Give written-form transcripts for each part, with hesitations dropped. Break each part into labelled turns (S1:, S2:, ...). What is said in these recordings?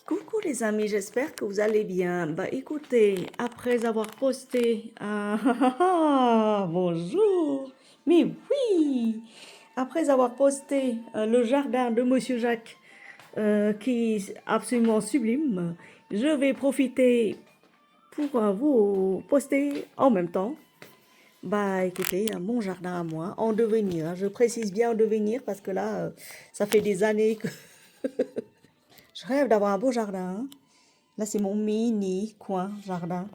S1: Coucou les amis, j'espère que vous allez bien. Bah écoutez, après avoir posté bonjour. Mais oui, après avoir posté le jardin de Monsieur Jacques qui est absolument sublime, je vais profiter pour vous poster en même temps. Bah écoutez, mon jardin à moi, en devenir, hein. Je précise bien en devenir parce que là, ça fait des années que je rêve d'avoir un beau jardin, hein. Là, c'est mon mini coin jardin.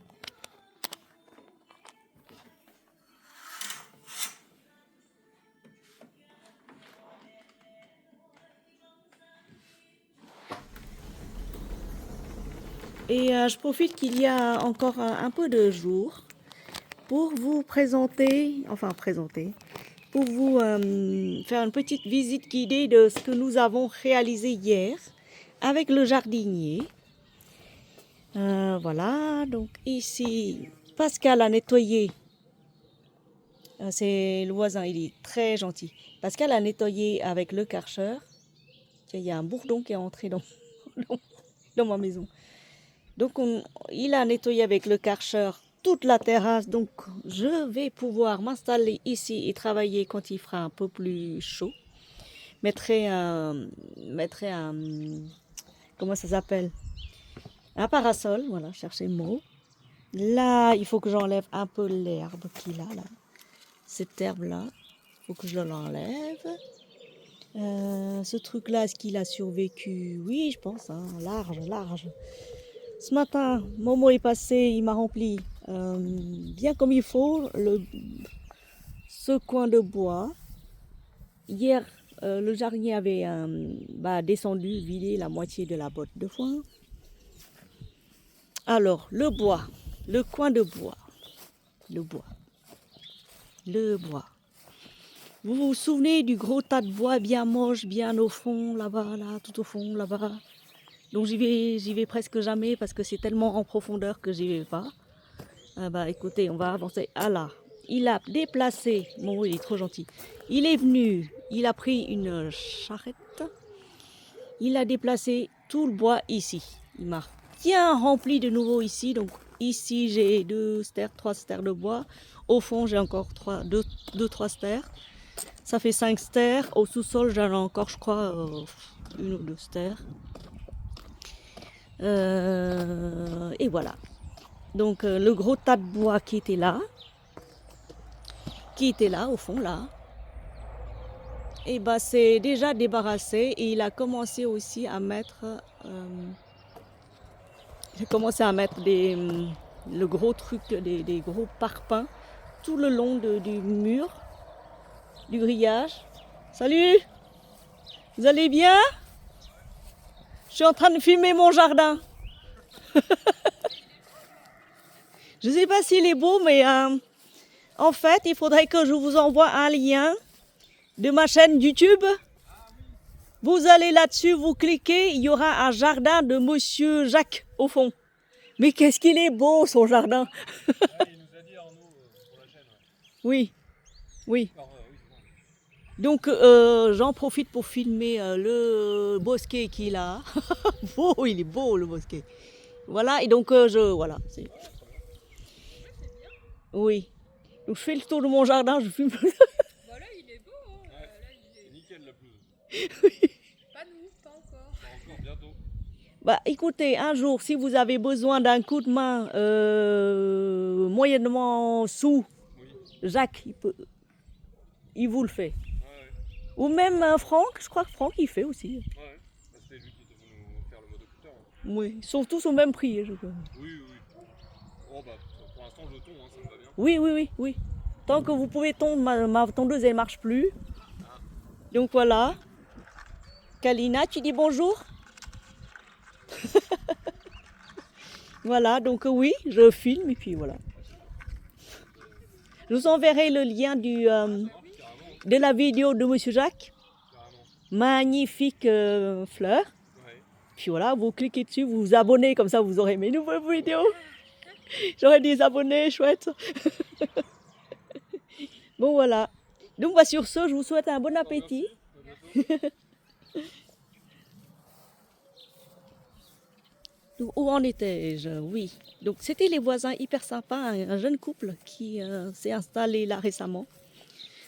S1: Et je profite qu'il y a encore un peu de jour pour vous présenter, pour vous faire une petite visite guidée de ce que nous avons réalisé hier avec le jardinier. Voilà, donc ici, Pascal a nettoyé. C'est le voisin, il est très gentil. Pascal a nettoyé avec le Karcher. Il y a un bourdon qui est entré dans ma maison. Donc il a nettoyé avec le Karcher toute la terrasse. Donc je vais pouvoir m'installer ici et travailler quand il fera un peu plus chaud. Mettrai un comment ça s'appelle? Un parasol, voilà, cherchez le mot. Là, il faut que j'enlève un peu l'herbe qu'il a là. Cette herbe-là, il faut que je l'enlève. Ce truc-là, est-ce qu'il a survécu? Oui, je pense, hein, large. Ce matin, Momo est passé, il m'a rempli bien comme il faut ce coin de bois. Hier, le jardinier avait descendu, vidé la moitié de la botte de foin. Alors, le bois, le coin de bois, le bois. Vous vous souvenez du gros tas de bois bien moche, bien au fond, là-bas, là, tout au fond, là-bas. Donc j'y vais presque jamais parce que c'est tellement en profondeur que j'y vais pas. Écoutez, on va avancer. Ah là, il a déplacé, bon il est trop gentil. Il est venu, il a pris une charrette, il a déplacé tout le bois ici. Il m'a bien rempli de nouveau ici. Donc ici j'ai 3 stères de bois. Au fond j'ai encore 3 stères. Ça fait 5 stères. Au sous-sol j'en ai encore je crois une ou 2 stères. Et voilà. Donc le gros tas de bois qui était là au fond là, et c'est déjà débarrassé et il a commencé aussi à mettre, le gros truc, des gros parpaings tout le long du mur, du grillage. Salut, vous allez bien? Je suis en train de filmer mon jardin. Je sais pas s'il est beau, mais en fait, il faudrait que je vous envoie un lien de ma chaîne YouTube. Vous allez là-dessus, vous cliquez, il y aura un jardin de Monsieur Jacques au fond. Mais qu'est-ce qu'il est beau son jardin.
S2: Il nous a dit Arnaud pour la chaîne. Ouais.
S1: Oui.
S2: Alors, oui.
S1: Donc j'en profite pour filmer le bosquet qu'il a. Oh, il est beau le bosquet. Voilà, et donc voilà. Oui. Donc je fais le tour de mon jardin, je filme.
S3: Voilà, il est beau. Hein.
S2: Ouais.
S3: Là, il est...
S2: C'est nickel la pelouse.
S3: Pas nous, pas encore.
S2: Pas encore, bientôt.
S1: Écoutez, un jour, si vous avez besoin d'un coup de main moyennement sous,
S2: Oui.
S1: Jacques, il vous le fait.
S2: Ouais.
S1: Ou même Franck, je crois que Franck il fait aussi.
S2: Ouais. Bah, c'était lui qui était venu nous faire le motoculteur. Hein.
S1: Oui, ils sont tous au même prix, je crois.
S2: Oui. Oh bah pour l'instant je tombe, hein, ça me va bien.
S1: Oui. Tant que vous pouvez tondre, ma tondeuse elle marche plus.
S2: Ah.
S1: Donc voilà. Kalina, tu dis bonjour. Voilà, donc oui, je filme et puis voilà. Je vous enverrai le lien de la vidéo de Monsieur Jacques.
S2: Carrément.
S1: Magnifique fleur.
S2: Ouais.
S1: Puis voilà, vous cliquez dessus, vous vous abonnez, comme ça vous aurez mes nouvelles vidéos. J'aurai des abonnés, chouette. Bon voilà. Donc sur ce, je vous souhaite un bon appétit.
S2: Merci. À bientôt.
S1: Donc, où en étais-je? Oui. Donc, c'était les voisins hyper sympas, un jeune couple qui s'est installé là récemment.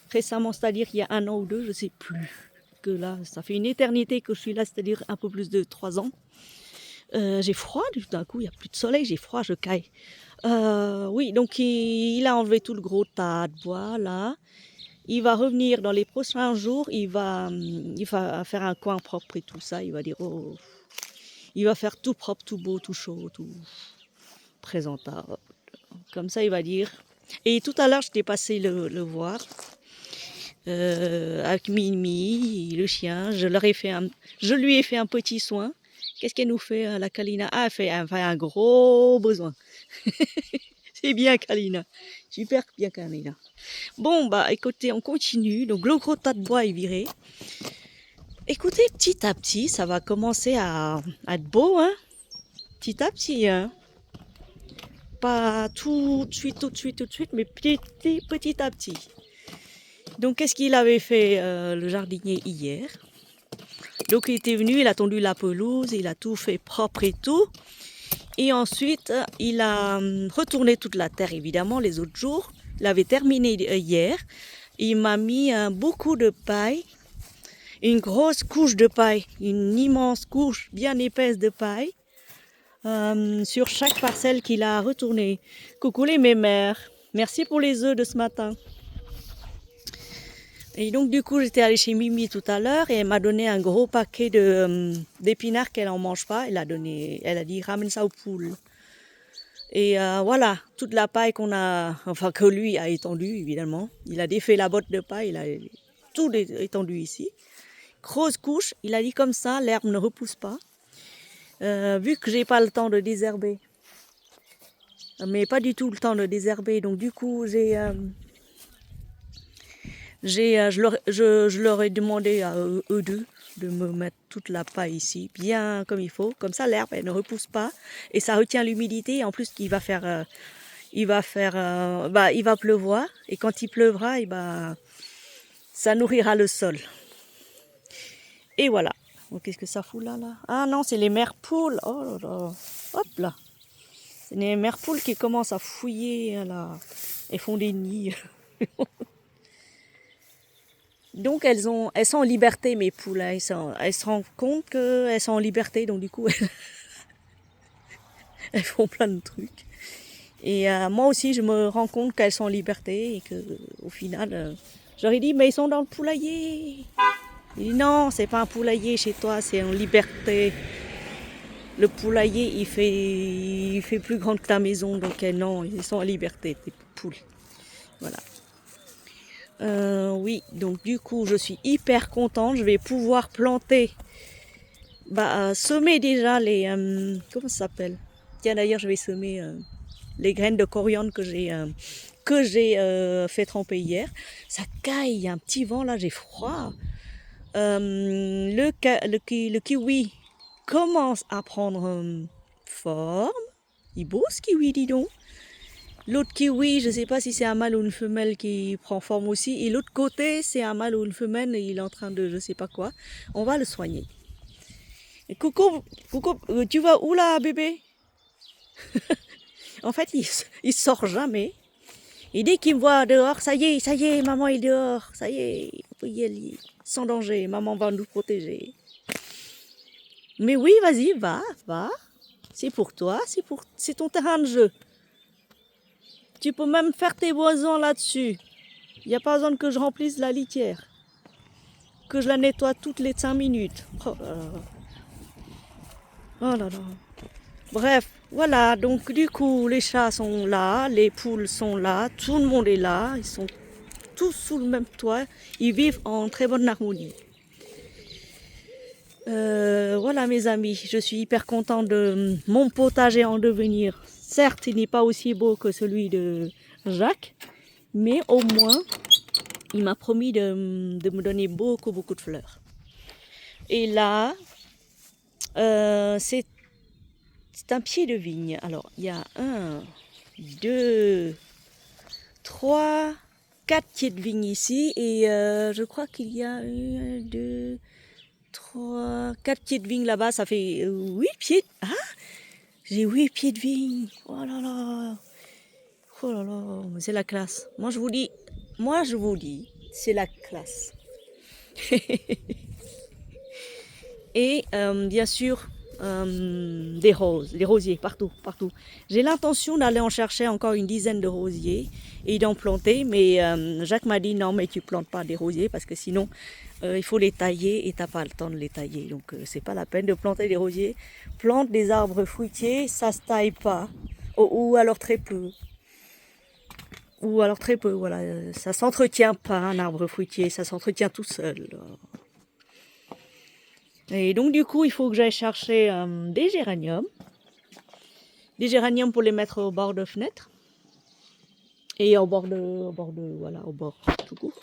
S1: Récemment, c'est-à-dire il y a 1 an ou 2, je ne sais plus. Que là, ça fait une éternité que je suis là, c'est-à-dire un peu plus de 3 ans. J'ai froid, tout d'un coup, il n'y a plus de soleil, j'ai froid, je caille. Oui, donc il a enlevé tout le gros tas de bois là. Il va revenir dans les prochains jours, il va faire un coin propre et tout ça. Il va dire, oh, il va faire tout propre, tout beau, tout chaud, tout présentable. Comme ça, il va dire. Et tout à l'heure, j'étais passé le voir avec Mimi, le chien. Je lui ai fait un petit soin. Qu'est-ce qu'elle nous fait, la Kalina? Ah, elle fait un gros besoin. C'est bien, Kalina. Super bien, Kalina. Bon, bah, écoutez, on continue. Donc, le gros tas de bois est viré. Écoutez, petit à petit, ça va commencer à être beau, hein. Petit à petit, hein. Pas tout de suite, mais petit à petit. Donc, qu'est-ce qu'il avait fait, le jardinier, hier? Donc, il était venu, il a tondu la pelouse, il a tout fait propre et tout. Et ensuite, il a retourné toute la terre, évidemment, les autres jours. Il avait terminé hier. Il m'a mis beaucoup de paille, une grosse couche de paille, une immense couche bien épaisse de paille sur chaque parcelle qu'il a retourné. Coucou les mémères, merci pour les œufs de ce matin. Et donc du coup, j'étais allée chez Mimi tout à l'heure et elle m'a donné un gros paquet d'épinards qu'elle n'en mange pas. Elle a dit ramène ça aux poules. Et voilà, toute la paille que lui a étendue, évidemment. Il a défait la botte de paille, il a tout étendu ici. Grosse couche, il a dit comme ça, l'herbe ne repousse pas. Vu que j'ai pas le temps de désherber, mais pas du tout le temps de désherber, donc du coup, je leur ai demandé à eux deux de me mettre toute la paille ici, bien comme il faut. Comme ça, l'herbe, elle ne repousse pas et ça retient l'humidité. En plus, il va pleuvoir et quand il pleuvra, ça nourrira le sol. Et voilà. Donc, qu'est-ce que ça fout là? Ah non, c'est les mères poules. Oh là là. Hop là. C'est les mères poules qui commencent à fouiller là. Elles font des nids. Donc elles sont en liberté, mes poules. Elles se rendent compte qu'elles sont en liberté, donc du coup elles font plein de trucs. Et moi aussi je me rends compte qu'elles sont en liberté et que au final j'aurais dit mais ils sont dans le poulailler. Il dit non, c'est pas un poulailler chez toi, c'est en liberté. Le poulailler il fait plus grand que ta maison, donc non, ils sont en liberté, tes poules. Voilà. Oui, donc du coup, je suis hyper contente. Je vais pouvoir planter, semer déjà les... comment ça s'appelle? Tiens, d'ailleurs, je vais semer les graines de coriandre que j'ai fait tremper hier. Ça caille, il y a un petit vent là, j'ai froid. Le kiwi commence à prendre forme. Il est beau ce kiwi, dis donc. L'autre kiwi, je ne sais pas si c'est un mâle ou une femelle qui prend forme aussi. Et l'autre côté, c'est un mâle ou une femelle et il est en train de je ne sais pas quoi. On va le soigner. Et coucou, tu vas où là, bébé? En fait, il sort jamais. Et dès qu'il me voit dehors, ça y est, maman est dehors. Ça y est, on peut y aller. Sans danger, maman va nous protéger. Mais oui, vas-y, va. C'est pour toi, c'est ton terrain de jeu. Tu peux même faire tes boisons là-dessus. Il n'y a pas besoin que je remplisse la litière. Que je la nettoie toutes les 5 minutes. Oh là là. Oh là là. Bref, voilà. Donc du coup, les chats sont là, les poules sont là, tout le monde est là. Ils sont tous sous le même toit. Ils vivent en très bonne harmonie. Voilà mes amis, je suis hyper contente de mon potager en devenir. Certes, il n'est pas aussi beau que celui de Jacques, mais au moins, il m'a promis de me donner beaucoup de fleurs. Et là, c'est un pied de vigne. Alors, il y a 1, 2, 3, 4 pieds de vigne ici. Et je crois qu'il y a 1, 2, 3, 4 pieds de vigne là-bas. Ça fait 8 pieds. Ah, J'ai 8 pieds de vigne. Oh là là. Oh là là. Mais c'est la classe. Moi, je vous dis, c'est la classe. Et bien sûr, des roses, des rosiers, partout, partout. J'ai l'intention d'aller en chercher encore une dizaine de rosiers et d'en planter, mais Jacques m'a dit non, mais tu plantes pas des rosiers parce que sinon il faut les tailler et t'as pas le temps de les tailler. Donc c'est pas la peine de planter des rosiers. Plante des arbres fruitiers, ça se taille pas, ou alors très peu. Ou alors très peu, voilà. Ça s'entretient pas, un arbre fruitier, ça s'entretient tout seul. Et donc du coup, il faut que j'aille chercher des géraniums. Des géraniums pour les mettre au bord de fenêtre. Et au bord voilà, au bord tout court.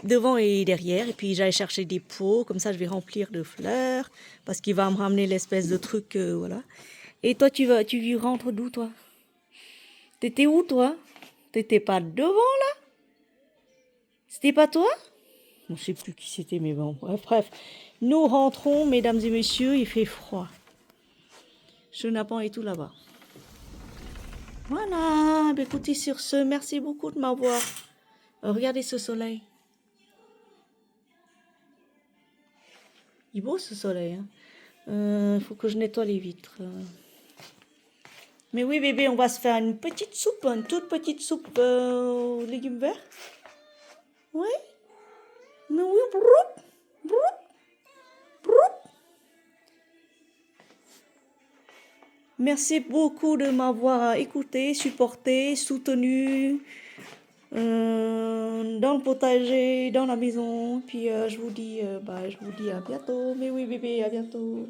S1: Devant et derrière. Et puis j'aille chercher des pots, comme ça je vais remplir de fleurs. Parce qu'il va me ramener l'espèce de truc, voilà. Et toi, tu rentres d'où, toi? T'étais où, toi? T'étais pas devant, là? C'était pas toi? Je ne sais plus qui c'était, mais bon, bref. Nous rentrons, mesdames et messieurs, il fait froid. Chenapan est tout là-bas. Voilà, bah, écoutez, sur ce, merci beaucoup de m'avoir. Regardez ce soleil. Il est beau ce soleil. Il faut que je nettoie les vitres. Mais oui, bébé, on va se faire une petite soupe, une toute petite soupe aux légumes verts. Oui. Mais oui, broup, broup, broup. Merci beaucoup de m'avoir écouté, supporté, soutenu dans le potager, dans la maison. Puis je vous dis à bientôt. Mais oui, bébé, à bientôt.